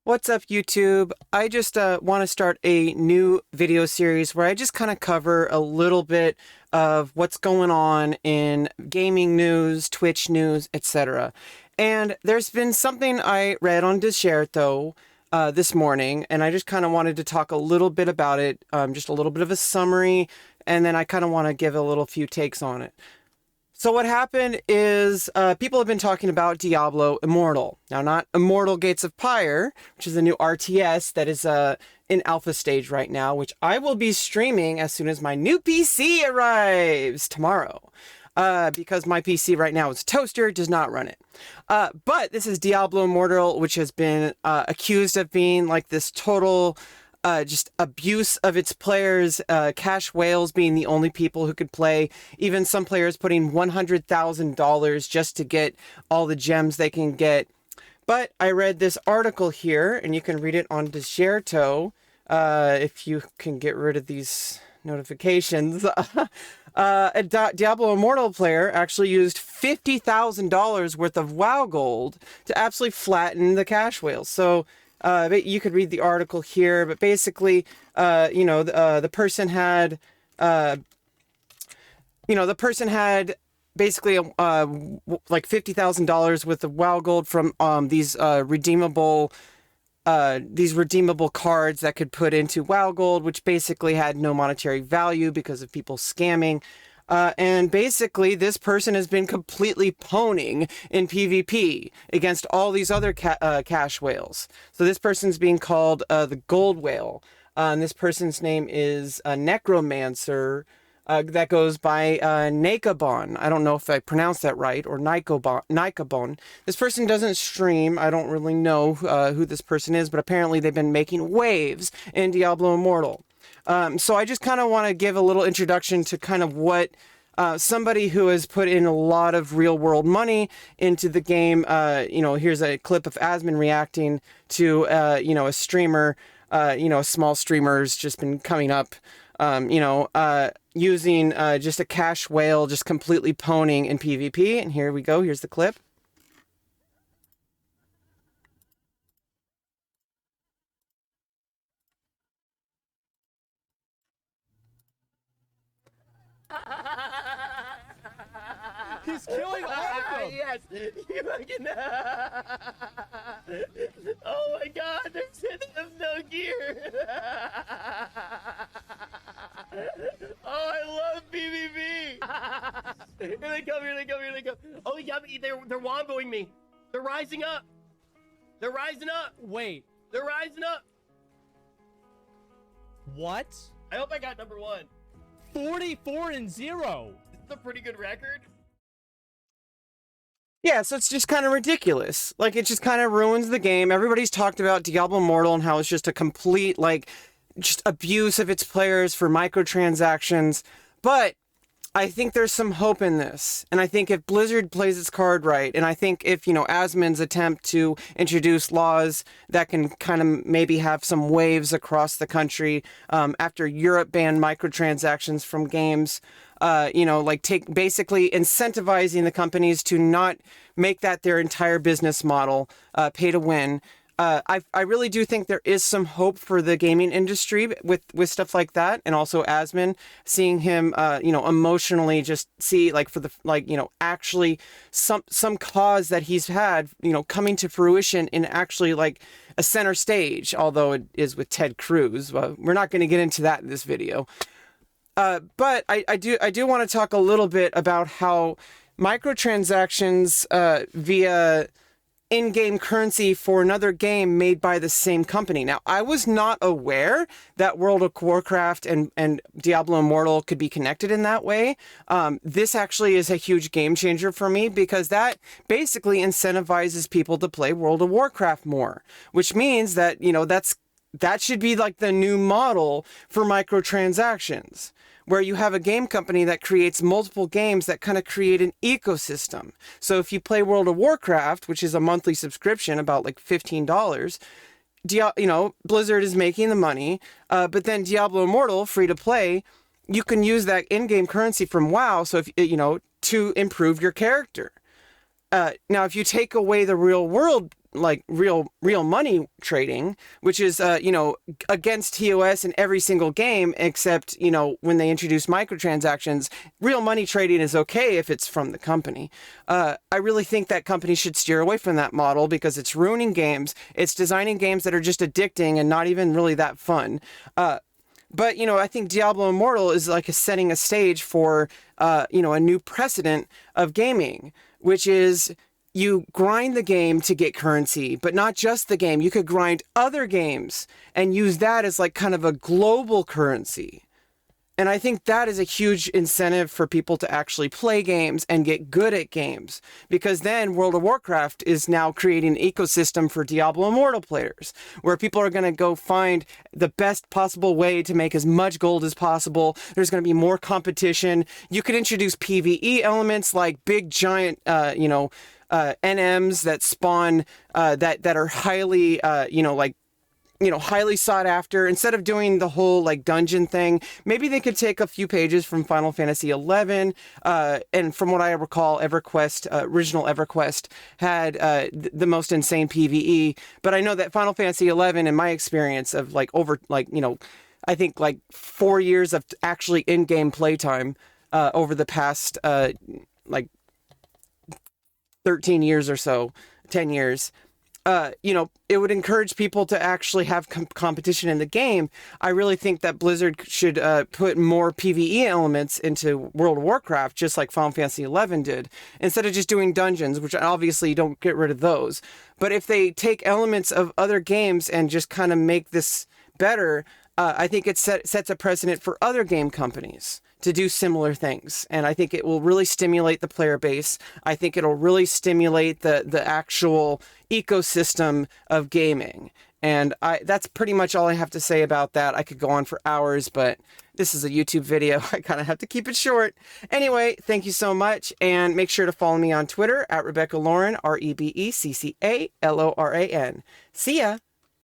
What's up, YouTube? I just want to start a new video series where I just kind of cover a little bit of what's going on in gaming news, Twitch news, etc. And there's been something I read on Dexerto this morning, and I just kind of wanted to talk a little bit about it, just a little bit of a summary, and then I kind of want to give a little few takes on it. So what happened is people have been talking about Diablo Immortal. Now, not Immortal Gates of Pyre, which is a new RTS that is in alpha stage right now, which I will be streaming as soon as my new PC arrives tomorrow. Because my PC right now is a toaster, does not run it. But this is Diablo Immortal, which has been accused of being like this total just abuse of its players, cash whales being the only people who could play, even some players putting $100,000 just to get all the gems they can get. But I read this article here, and you can read it on Dexerto, if you can get rid of these notifications. A Diablo Immortal player actually used $50,000 worth of WoW gold to absolutely flatten the cash whales. So you could read the article here, but basically, the person had, basically like $50,000 worth of WoW gold from these redeemable cards that could put into WoW gold, which basically had no monetary value because of people scamming. And basically, this person has been completely pwning in PvP against all these other cash whales. So this person's being called the Gold Whale. And this person's name is Necromancer. That goes by Nakabon. I don't know if I pronounced that right, or Nikabon. This person doesn't stream. I don't really know who this person is, but apparently they've been making waves in Diablo Immortal. So I just kind of want to give a little introduction to kind of what somebody who has put in a lot of real world money into the game. Here's a clip of Asmon reacting to, a streamer, a small streamer's just been coming up, using just a cash whale, just completely pwning in PvP. And here we go. Here's the clip. He's killing all of them! Yes! You fucking... Oh my god, they're sending them no gear! Oh, I love PvP! Here they come, here they come, here they come! Oh, yeah, they're womboing me! They're rising up! They're rising up! Wait, They're rising up! what? I hope I got number one. 44-0! This is a pretty good record. Yeah, so it's just kind of ridiculous. Like, it just kind of ruins the game. Everybody's talked about Diablo Immortal and how it's just a complete, just abuse of its players for microtransactions. But I think there's some hope in this. And I think if Blizzard plays its card right, and I think if, Asmon's attempt to introduce laws that can kind of maybe have some waves across the country, after Europe banned microtransactions from games, basically incentivizing the companies to not make that their entire business model, pay to win. I really do think there is some hope for the gaming industry with stuff like that, and also Asmon, seeing him, emotionally just see actually some cause that he's had, coming to fruition in actually a center stage, although it is with Ted Cruz. We're not going to get into that in this video. But I do want to talk a little bit about how microtransactions via in-game currency for another game made by the same company. Now, I was not aware that World of Warcraft and Diablo Immortal could be connected in that way. This actually is a huge game changer for me, because that basically incentivizes people to play World of Warcraft more, which means that, that should be like the new model for microtransactions, where you have a game company that creates multiple games that kind of create an ecosystem. So if you play World of Warcraft, which is a monthly subscription, about like $15, Blizzard is making the money, but then Diablo Immortal, free to play, you can use that in-game currency from WoW, so if to improve your character. Now, if you take away the real world like real money trading, which is against TOS in every single game except when they introduce microtransactions. Real money trading is okay if it's from the company. I really think that companies should steer away from that model because it's ruining games. It's designing games that are just addicting and not even really that fun. But, I think Diablo Immortal is like setting a stage for, a new precedent of gaming, which is you grind the game to get currency, but not just the game. You could grind other games and use that as like kind of a global currency. And I think that is a huge incentive for people to actually play games and get good at games. Because then World of Warcraft is now creating an ecosystem for Diablo Immortal players, where people are going to go find the best possible way to make as much gold as possible. There's going to be more competition. You could introduce PvE elements like big giant, NMs that spawn, that are highly, highly sought after. Instead of doing the whole like dungeon thing, maybe they could take a few pages from Final Fantasy XI. And from what I recall, original EverQuest had the most insane PvE. But I know that Final Fantasy XI, in my experience of I think like 4 years of actually in-game playtime over the past 13 years or so, 10 years. It would encourage people to actually have competition in the game. I really think that Blizzard should put more PvE elements into World of Warcraft, just like Final Fantasy XI did, instead of just doing dungeons, which obviously you don't get rid of those. But if they take elements of other games and just kind of make this better, I think it sets a precedent for other game companies to do similar things. And I think it will really stimulate the player base. I think it'll really stimulate the actual ecosystem of gaming. And that's pretty much all I have to say about that. I could go on for hours, but this is a YouTube video. I kind of have to keep it short. Anyway, thank you so much. And make sure to follow me on Twitter at Rebecca Lauren, RebeccaLoran. See ya.